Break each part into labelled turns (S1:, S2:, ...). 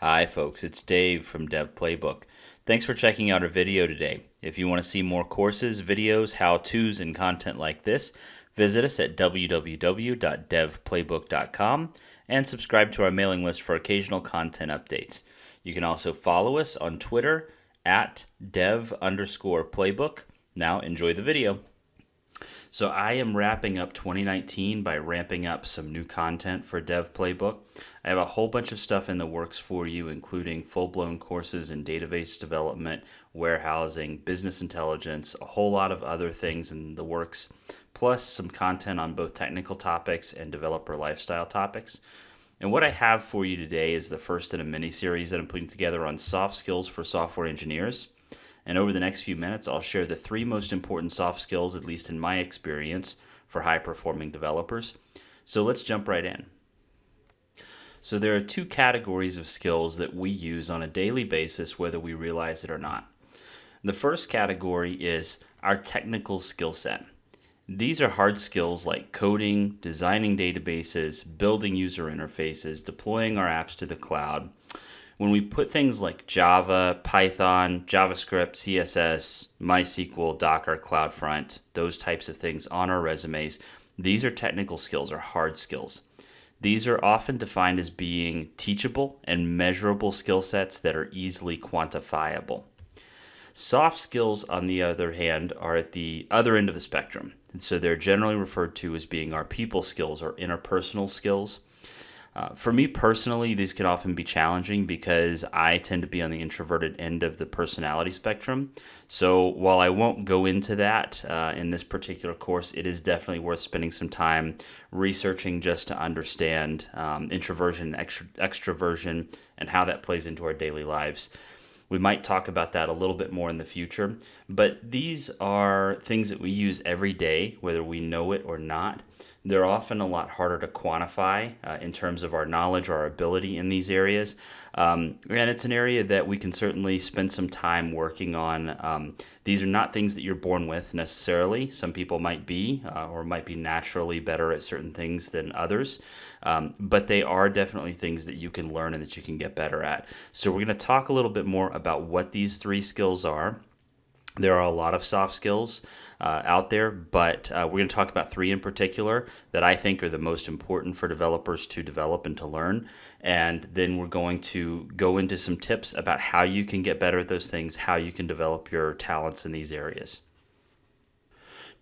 S1: Hi folks, it's Dave from Dev Playbook. Thanks for checking out our video today. If you want to see more courses, videos, how-tos, and content like this, visit us at www.devplaybook.com and subscribe to our mailing list for occasional content updates. You can also follow us on Twitter at dev_playbook. Now enjoy the video. So I am wrapping up 2019 by ramping up some new content for Dev Playbook. I have a whole bunch of stuff in the works for you, including full-blown courses in database development, warehousing, business intelligence, a whole lot of other things in the works, plus some content on both technical topics and developer lifestyle topics. And what I have for you today is the first in a mini-series that I'm putting together on soft skills for software engineers. And over the next few minutes, I'll share the 3 most important soft skills, at least in my experience, for high-performing developers. So let's jump right in. So there are 2 categories of skills that we use on a daily basis, whether we realize it or not. The first category is our technical skill set. These are hard skills like coding, designing databases, building user interfaces, deploying our apps to the cloud. When we put things like Java, Python, JavaScript, CSS, MySQL, Docker, CloudFront, those types of things on our resumes, these are technical skills or hard skills. These are often defined as being teachable and measurable skill sets that are easily quantifiable. Soft skills, on the other hand, are at the other end of the spectrum. And so they're generally referred to as being our people skills or interpersonal skills. For me personally, these can often be challenging because I tend to be on the introverted end of the personality spectrum. So while I won't go into that in this particular course, it is definitely worth spending some time researching just to understand introversion, extroversion, and how that plays into our daily lives. We might talk about that a little bit more in the future, but these are things that we use every day, whether we know it or not. They're often a lot harder to quantify in terms of our knowledge or our ability in these areas. And it's an area that we can certainly spend some time working on. These are not things that you're born with necessarily. Some people might be or might be naturally better at certain things than others. But they are definitely things that you can learn and that you can get better at. So we're going to talk a little bit more about what these 3 skills are. There are a lot of soft skills out there, but we're going to talk about 3 in particular that I think are the most important for developers to develop and to learn. And then we're going to go into some tips about how you can get better at those things, how you can develop your talents in these areas.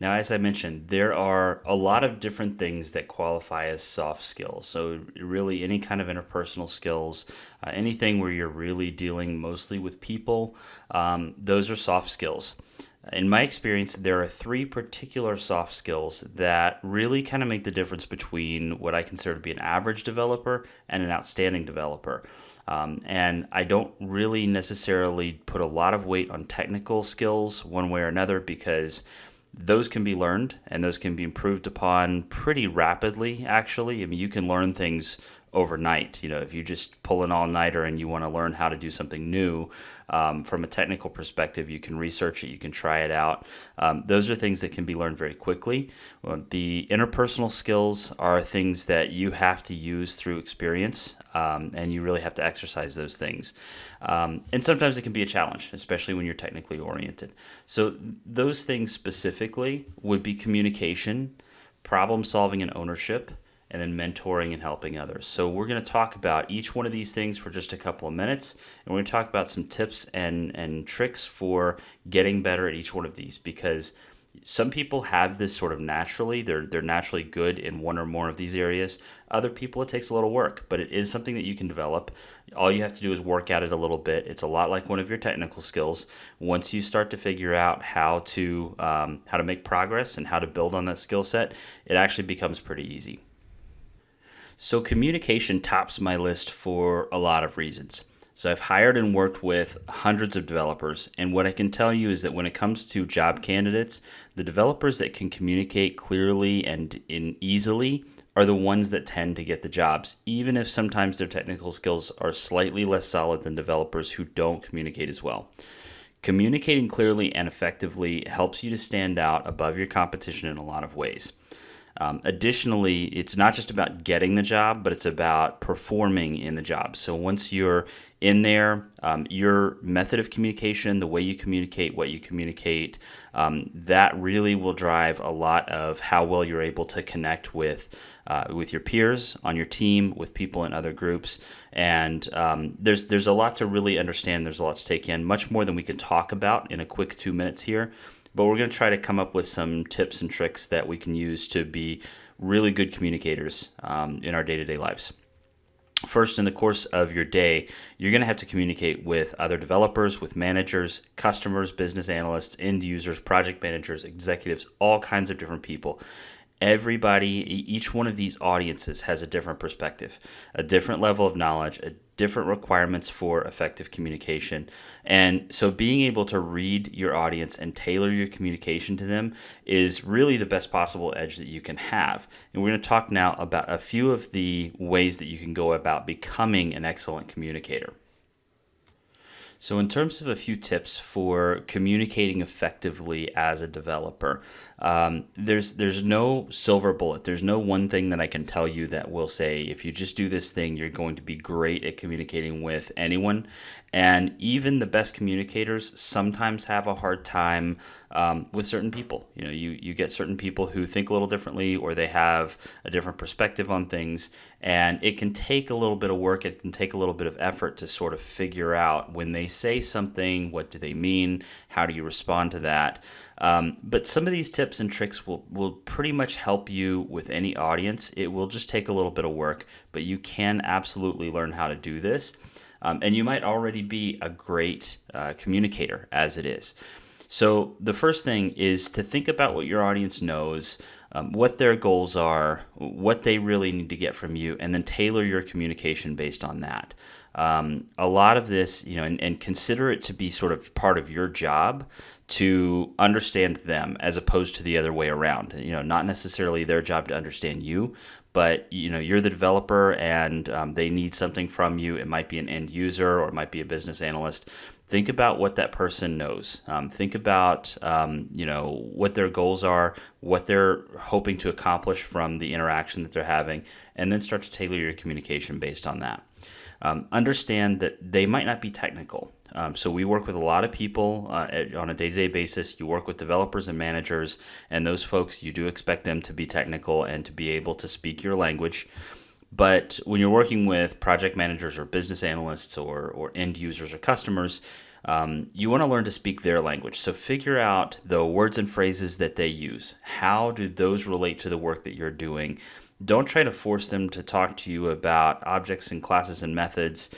S1: Now, as I mentioned, there are a lot of different things that qualify as soft skills. So really any kind of interpersonal skills, anything where you're really dealing mostly with people, those are soft skills. In my experience, there are 3 particular soft skills that really kind of make the difference between what I consider to be an average developer and an outstanding developer. And I don't really necessarily put a lot of weight on technical skills one way or another because those can be learned and those can be improved upon pretty rapidly, actually. I mean, you can learn things overnight. You know, if you just pull an all-nighter and you want to learn how to do something new, from a technical perspective, you can research it, you can try it out. Those are things that can be learned very quickly. The interpersonal skills are things that you have to use through experience, and you really have to exercise those things. And sometimes it can be a challenge, especially when you're technically oriented. So those things specifically would be communication, problem solving and ownership, and then mentoring and helping others. So we're going to talk about each one of these things for just a couple of minutes, and we're going to talk about some tips and tricks for getting better at each one of these, because some people have this sort of naturally. They're naturally good in one or more of these areas. Other people, it takes a little work, but it is something that you can develop. All you have to do is work at it a little bit. It's a lot like one of your technical skills. Once you start to figure out how to make progress and how to build on that skill set, it actually becomes pretty easy. So communication tops my list for a lot of reasons. So I've hired and worked with hundreds of developers, and what I can tell you is that when it comes to job candidates, the developers that can communicate clearly and easily are the ones that tend to get the jobs, even if sometimes their technical skills are slightly less solid than developers who don't communicate as well. Communicating clearly and effectively helps you to stand out above your competition in a lot of ways. Additionally, it's not just about getting the job, but it's about performing in the job. So once you're In there, your method of communication, the way you communicate, what you communicate, that really will drive a lot of how well you're able to connect with your peers on your team, with people in other groups. And there's a lot to really understand. There's a lot to take in, much more than we can talk about in a quick 2 minutes here. But we're going to try to come up with some tips and tricks that we can use to be really good communicators in our day-to-day lives. First, in the course of your day, you're going to have to communicate with other developers, with managers, customers, business analysts, end users, project managers, executives, all kinds of different people. Each one of these audiences has a different perspective, a different level of knowledge, different requirements for effective communication. And so being able to read your audience and tailor your communication to them is really the best possible edge that you can have. And we're going to talk now about a few of the ways that you can go about becoming an excellent communicator. So in terms of a few tips for communicating effectively as a developer, there's no silver bullet. There's no one thing that I can tell you that will say, if you just do this thing, you're going to be great at communicating with anyone. And even the best communicators sometimes have a hard time with certain people. You get certain people who think a little differently, or they have a different perspective on things, and it can take a little bit of work. It can take a little bit of effort to sort of figure out when they say something, what do they mean? How do you respond to that? But some of these tips and tricks will pretty much help you with any audience. It will just take a little bit of work, but you can absolutely learn how to do this. And you might already be a great communicator as it is. So the first thing is to think about what your audience knows, what their goals are, what they really need to get from you, and then tailor your communication based on that. A lot of this, and consider it to be sort of part of your job to understand them as opposed to the other way around. Not necessarily their job to understand you, but you're the developer and they need something from you. It might be an end user or it might be a business analyst. Think about what that person knows. Think about what their goals are, what they're hoping to accomplish from the interaction that they're having, and then start to tailor your communication based on that. Understand that they might not be technical. So we work with a lot of people on a day-to-day basis. You work with developers and managers, and those folks, you do expect them to be technical and to be able to speak your language. But when you're working with project managers or business analysts or end users or customers, you want to learn to speak their language. So figure out the words and phrases that they use. How do those relate to the work that you're doing? Don't try to force them to talk to you about objects and classes and methods.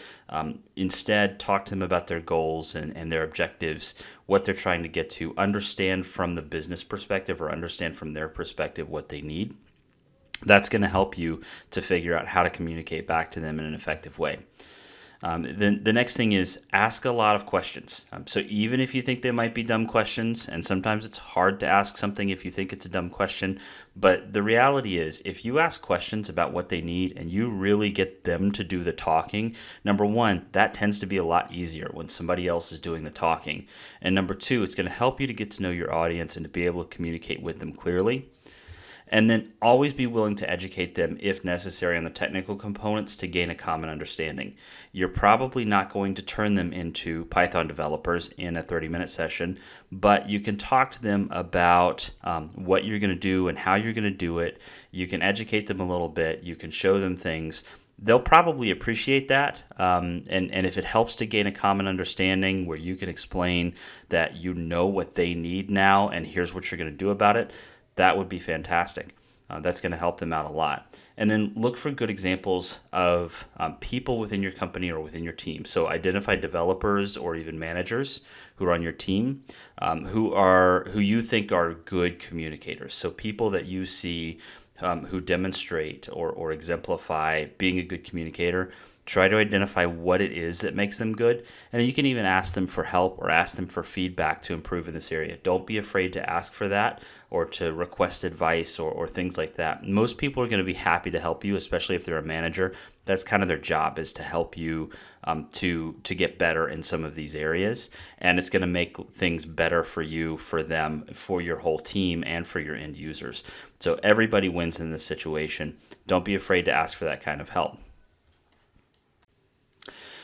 S1: Instead, talk to them about their goals and their objectives, what they're trying to get to. Understand from the business perspective or understand from their perspective what they need. That's going to help you to figure out how to communicate back to them in an effective way. Then the next thing is ask a lot of questions. So even if you think they might be dumb questions, and sometimes it's hard to ask something if you think it's a dumb question, but the reality is if you ask questions about what they need and you really get them to do the talking, number one, that tends to be a lot easier when somebody else is doing the talking. And number two, it's going to help you to get to know your audience and to be able to communicate with them clearly. And then always be willing to educate them if necessary on the technical components to gain a common understanding. You're probably not going to turn them into Python developers in a 30-minute session, but you can talk to them about what you're going to do and how you're going to do it. You can educate them a little bit. You can show them things. They'll probably appreciate that, and if it helps to gain a common understanding where you can explain that you know what they need now and here's what you're going to do about it, that would be fantastic. That's going to help them out a lot. And then look for good examples of people within your company or within your team. So identify developers or even managers who are on your team who you think are good communicators. So people that you see who demonstrate or exemplify being a good communicator. Try to identify what it is that makes them good, and then you can even ask them for help or ask them for feedback to improve in this area. Don't be afraid to ask for that or to request advice or things like that. Most people are going to be happy to help you, especially if they're a manager. That's kind of their job, is to help you to get better in some of these areas, and it's going to make things better for you, for them, for your whole team, and for your end users. So everybody wins in this situation. Don't be afraid to ask for that kind of help.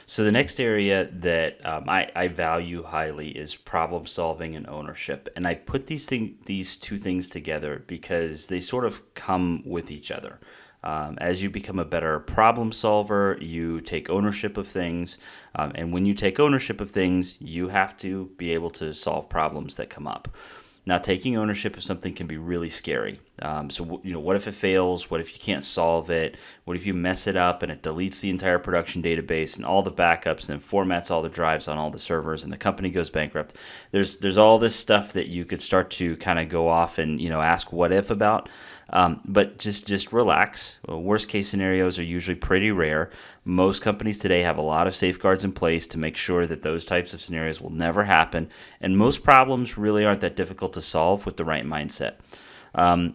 S1: So the next area that I value highly is problem solving and ownership, and I put these two things together because they sort of come with each other. As you become a better problem solver, you take ownership of things, and when you take ownership of things, you have to be able to solve problems that come up. Now, taking ownership of something can be really scary. What if it fails? What if you can't solve it? What if you mess it up and it deletes the entire production database and all the backups and formats all the drives on all the servers and the company goes bankrupt? There's all this stuff that you could start to kind of go off and ask what if about. But just relax. Worst case scenarios are usually pretty rare. Most companies today have a lot of safeguards in place to make sure that those types of scenarios will never happen. And most problems really aren't that difficult to solve with the right mindset. I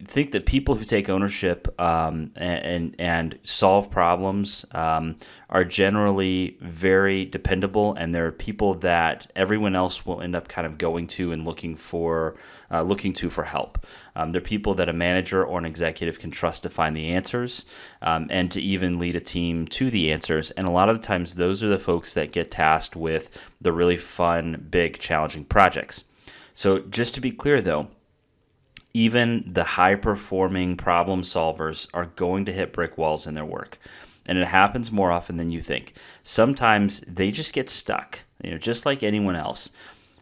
S1: think that people who take ownership and solve problems are generally very dependable, and they're people that everyone else will end up kind of going to and looking to for help. They're people that a manager or an executive can trust to find the answers and to even lead a team to the answers. And a lot of the times, those are the folks that get tasked with the really fun, big, challenging projects. So just to be clear, though, even the high-performing problem solvers are going to hit brick walls in their work. And it happens more often than you think. Sometimes they just get stuck, just like anyone else.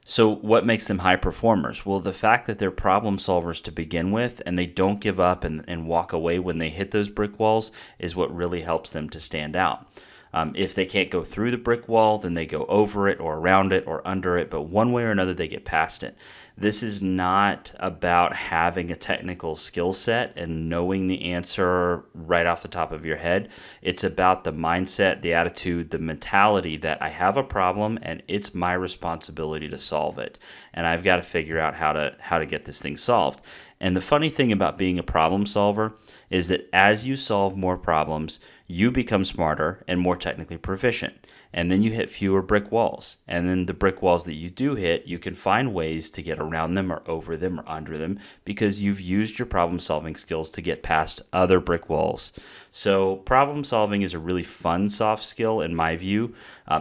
S1: So what makes them high performers? Well, the fact that they're problem solvers to begin with and they don't give up and walk away when they hit those brick walls is what really helps them to stand out. If they can't go through the brick wall, then they go over it or around it or under it, but one way or another they get past it. This is not about having a technical skill set and knowing the answer right off the top of your head. It's about the mindset, the attitude, the mentality that I have a problem and it's my responsibility to solve it. And I've got to figure out how to get this thing solved. And the funny thing about being a problem solver is that as you solve more problems, you become smarter and more technically proficient. And then you hit fewer brick walls. And then the brick walls that you do hit, you can find ways to get around them or over them or under them because you've used your problem solving skills to get past other brick walls. So problem solving is a really fun soft skill in my view.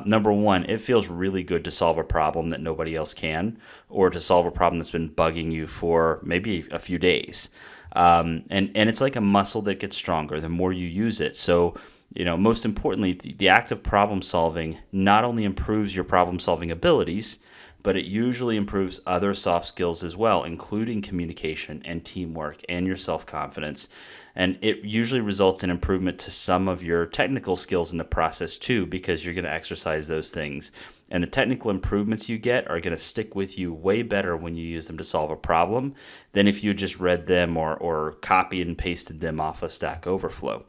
S1: Number one, it feels really good to solve a problem that nobody else can, or to solve a problem that's been bugging you for maybe a few days. And it's like a muscle that gets stronger the more you use it. So, most importantly, the act of problem solving not only improves your problem solving abilities, but it usually improves other soft skills as well, including communication and teamwork and your self-confidence. And it usually results in improvement to some of your technical skills in the process too, because you're going to exercise those things. And the technical improvements you get are going to stick with you way better when you use them to solve a problem than if you just read them or copied and pasted them off of Stack Overflow.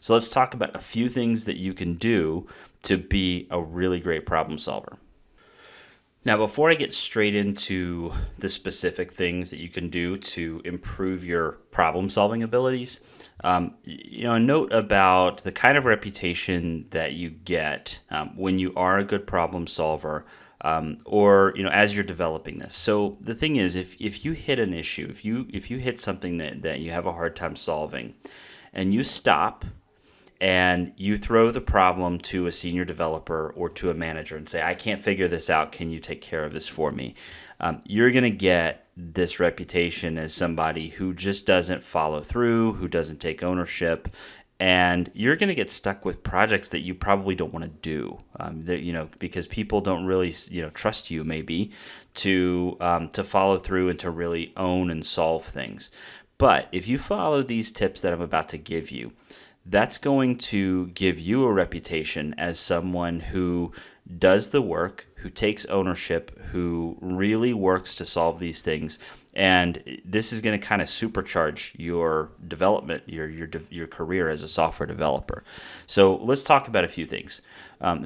S1: So let's talk about a few things that you can do to be a really great problem solver. Now, before I get straight into the specific things that you can do to improve your problem-solving abilities, a note about the kind of reputation that you get when you are a good problem solver, or as you're developing this. So the thing is, if you hit an issue, if you hit something that you have a hard time solving, and you stop and you throw the problem to a senior developer or to a manager and say, I can't figure this out, can you take care of this for me? You're going to get this reputation as somebody who just doesn't follow through, who doesn't take ownership, and you're going to get stuck with projects that you probably don't want to do, because people don't really trust you maybe to follow through and to really own and solve things. But if you follow these tips that I'm about to give you, that's going to give you a reputation as someone who does the work, who takes ownership, who really works to solve these things. And this is going to kind of supercharge your development, your career as a software developer. So let's talk about a few things.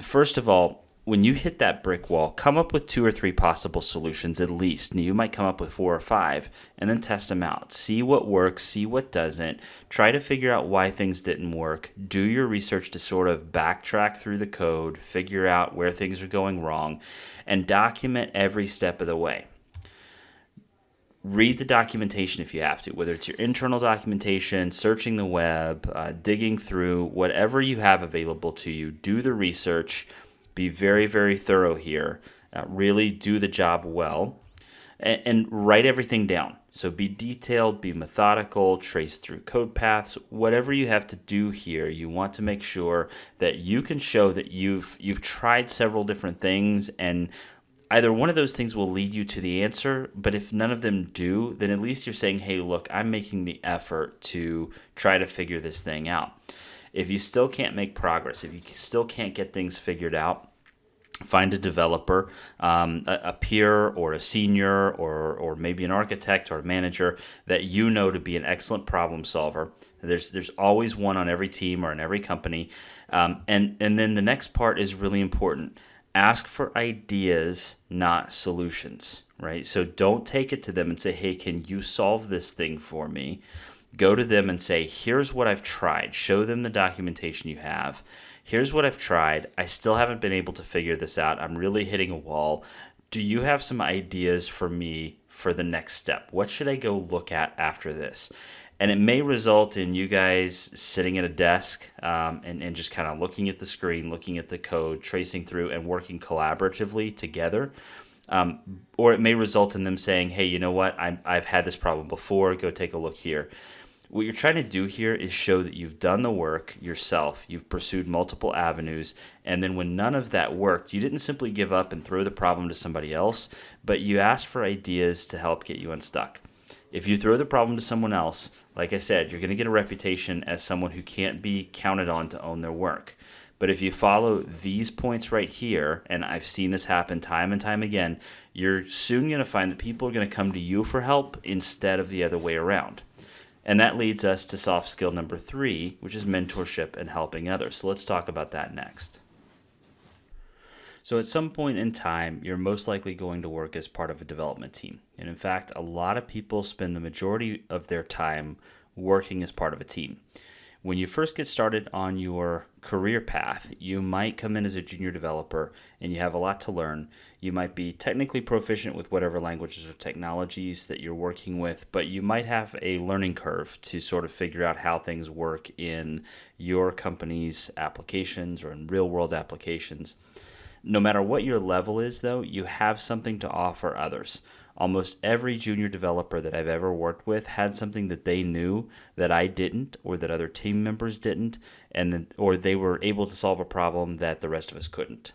S1: First of all, when you hit that brick wall, come up with 2 or 3 possible solutions at least. You might come up with 4 or 5 and then test them out. See what works, see what doesn't. Try to figure out why things didn't work. Do your research to sort of backtrack through the code, figure out where things are going wrong, and document every step of the way. read the documentation if you have to, whether it's your internal documentation, searching the web, digging through whatever you have available to you. Do the research. Be very, very thorough here. Really do the job well, and write everything down. So be detailed, be methodical, trace through code paths, whatever you have to do here. You want to make sure that you can show that you've tried several different things, and either one of those things will lead you to the answer, but if none of them do, then at least you're saying, hey, look, I'm making the effort to try to figure this thing out. If you still can't make progress, if you still can't get things figured out, find a developer, a peer or a senior or maybe an architect or a manager that you know to be an excellent problem solver. There's always one on every team or in every company. And then the next part is really important. Ask for ideas, not solutions, right? So don't take it to them and say, hey, can you solve this thing for me? Go to them and say, here's what I've tried. Show them the documentation you have. Here's what I've tried. I still haven't been able to figure this out. I'm really hitting a wall. Do you have some ideas for me for the next step? What should I go look at after this? And it may result in you guys sitting at a desk and just kind of looking at the screen, looking at the code, tracing through, and working collaboratively together. Or it may result in them saying, hey, you know what? I've had this problem before. Go take a look here. What you're trying to do here is show that you've done the work yourself. You've pursued multiple avenues. And then when none of that worked, you didn't simply give up and throw the problem to somebody else, but you asked for ideas to help get you unstuck. If you throw the problem to someone else, like I said, you're going to get a reputation as someone who can't be counted on to own their work. But if you follow these points right here, and I've seen this happen time and time again, you're soon going to find that people are going to come to you for help instead of the other way around. And that leads us to soft skill number 3, which is mentorship and helping others. So let's talk about that next. So at some point in time, you're most likely going to work as part of a development team. And in fact, a lot of people spend the majority of their time working as part of a team. When you first get started on your career path, you might come in as a junior developer and you have a lot to learn. You might be technically proficient with whatever languages or technologies that you're working with, but you might have a learning curve to sort of figure out how things work in your company's applications or in real-world applications. No matter what your level is, though, you have something to offer others. Almost every junior developer that I've ever worked with had something that they knew that I didn't, or that other team members didn't, or they were able to solve a problem that the rest of us couldn't.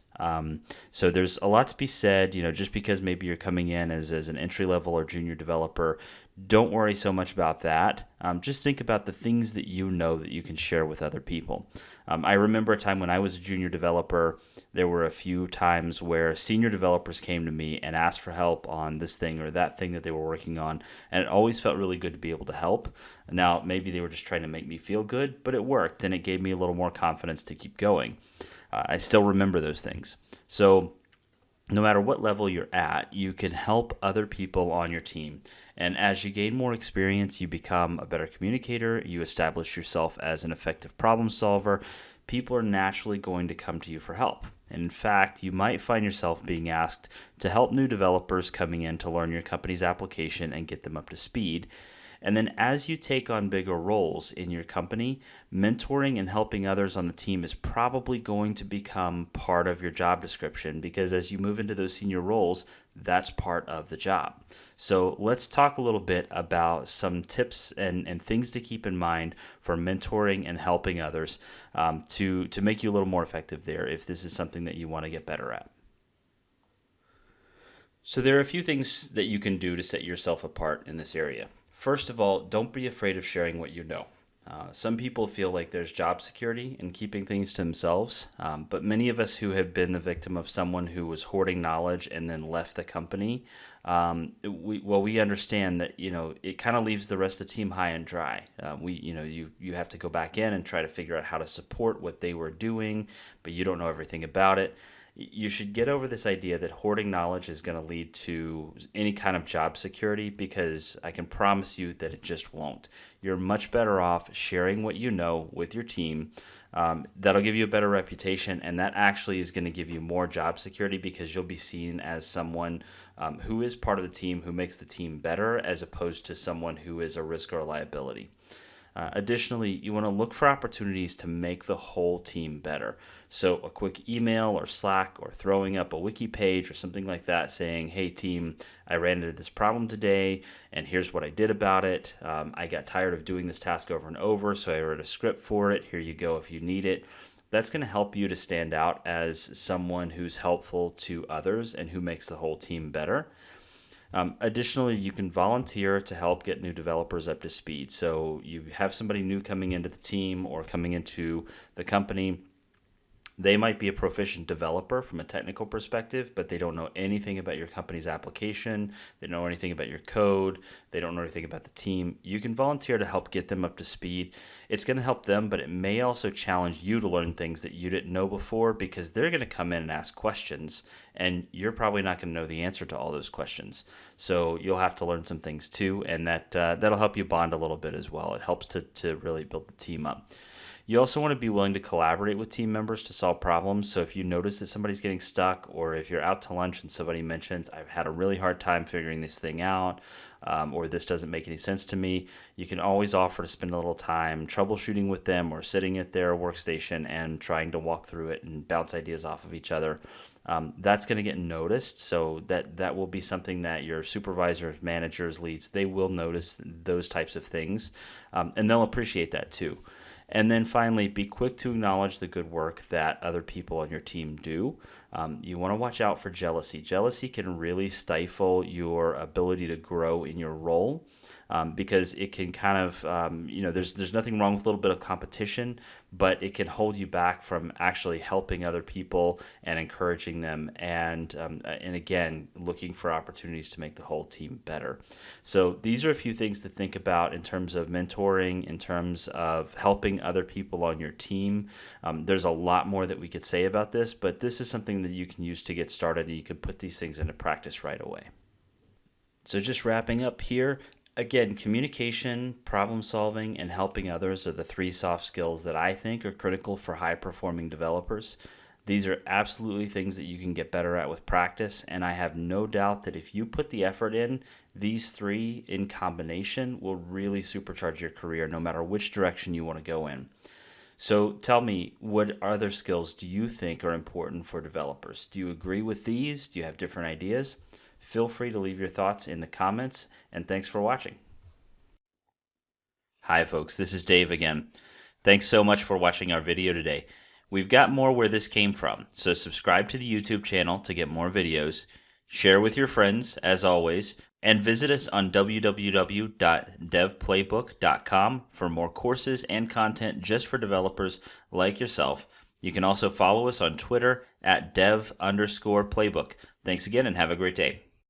S1: So there's a lot to be said, just because maybe you're coming in as an entry-level or junior developer, don't worry so much about that. Just think about the things that you know that you can share with other people. I remember a time when I was a junior developer, there were a few times where senior developers came to me and asked for help on this thing or that thing that they were working on, and it always felt really good to be able to help. Now, maybe they were just trying to make me feel good, but it worked, and it gave me a little more confidence to keep going. I still remember those things. So no matter what level you're at, you can help other people on your team. And as you gain more experience, you become a better communicator, you establish yourself as an effective problem solver. People are naturally going to come to you for help. And in fact, you might find yourself being asked to help new developers coming in to learn your company's application and get them up to speed. And then as you take on bigger roles in your company, mentoring and helping others on the team is probably going to become part of your job description, because as you move into those senior roles, that's part of the job. So let's talk a little bit about some tips and things to keep in mind for mentoring and helping others to make you a little more effective there if this is something that you want to get better at. So there are a few things that you can do to set yourself apart in this area. First of all, don't be afraid of sharing what you know. Some people feel like there's job security in keeping things to themselves, but many of us who have been the victim of someone who was hoarding knowledge and then left the company, we understand that it kind of leaves the rest of the team high and dry. You have to go back in and try to figure out how to support what they were doing, but you don't know everything about it. You should get over this idea that hoarding knowledge is going to lead to any kind of job security, because I can promise you that it just won't. You're much better off sharing what you know with your team, That'll give you a better reputation, and that actually is going to give you more job security because you'll be seen as someone who is part of the team, who makes the team better, as opposed to someone who is a risk or a liability. Additionally, you want to look for opportunities to make the whole team better. So a quick email or Slack or throwing up a wiki page or something like that saying, hey team, I ran into this problem today and here's what I did about it. I got tired of doing this task over and over, so I wrote a script for it. Here you go if you need it. That's going to help you to stand out as someone who's helpful to others and who makes the whole team better. Additionally, you can volunteer to help get new developers up to speed. So you have somebody new coming into the team or coming into the company. They might be a proficient developer from a technical perspective, but they don't know anything about your company's application. They don't know anything about your code. They don't know anything about the team. You can volunteer to help get them up to speed. It's going to help them, but it may also challenge you to learn things that you didn't know before because they're going to come in and ask questions, and you're probably not going to know the answer to all those questions. So you'll have to learn some things too, and that'll help you bond a little bit as well. It helps to really build the team up. You also want to be willing to collaborate with team members to solve problems. So if you notice that somebody's getting stuck, or if you're out to lunch and somebody mentions, I've had a really hard time figuring this thing out, or this doesn't make any sense to me, you can always offer to spend a little time troubleshooting with them or sitting at their workstation and trying to walk through it and bounce ideas off of each other. That's going to get noticed, so that will be something that your supervisors, managers, leads, they will notice those types of things, and they'll appreciate that too. And then finally, be quick to acknowledge the good work that other people on your team do. You want to watch out for jealousy. Jealousy can really stifle your ability to grow in your role. Because it can kind of, there's nothing wrong with a little bit of competition, but it can hold you back from actually helping other people and encouraging them, and again, looking for opportunities to make the whole team better. So these are a few things to think about in terms of mentoring, in terms of helping other people on your team. There's a lot more that we could say about this, but this is something that you can use to get started, and you can put these things into practice right away. So just wrapping up here, again, communication, problem solving, and helping others are the three soft skills that I think are critical for high-performing developers. These are absolutely things that you can get better at with practice, and I have no doubt that if you put the effort in, these three in combination will really supercharge your career no matter which direction you want to go in. So tell me, what other skills do you think are important for developers? Do you agree with these? Do you have different ideas? Feel free to leave your thoughts in the comments, and thanks for watching. Hi folks, this is Dave again. Thanks so much for watching our video today. We've got more where this came from, so subscribe to the YouTube channel to get more videos, share with your friends as always, and visit us on www.devplaybook.com for more courses and content just for developers like yourself. You can also follow us on Twitter at @dev_playbook. Thanks again and have a great day.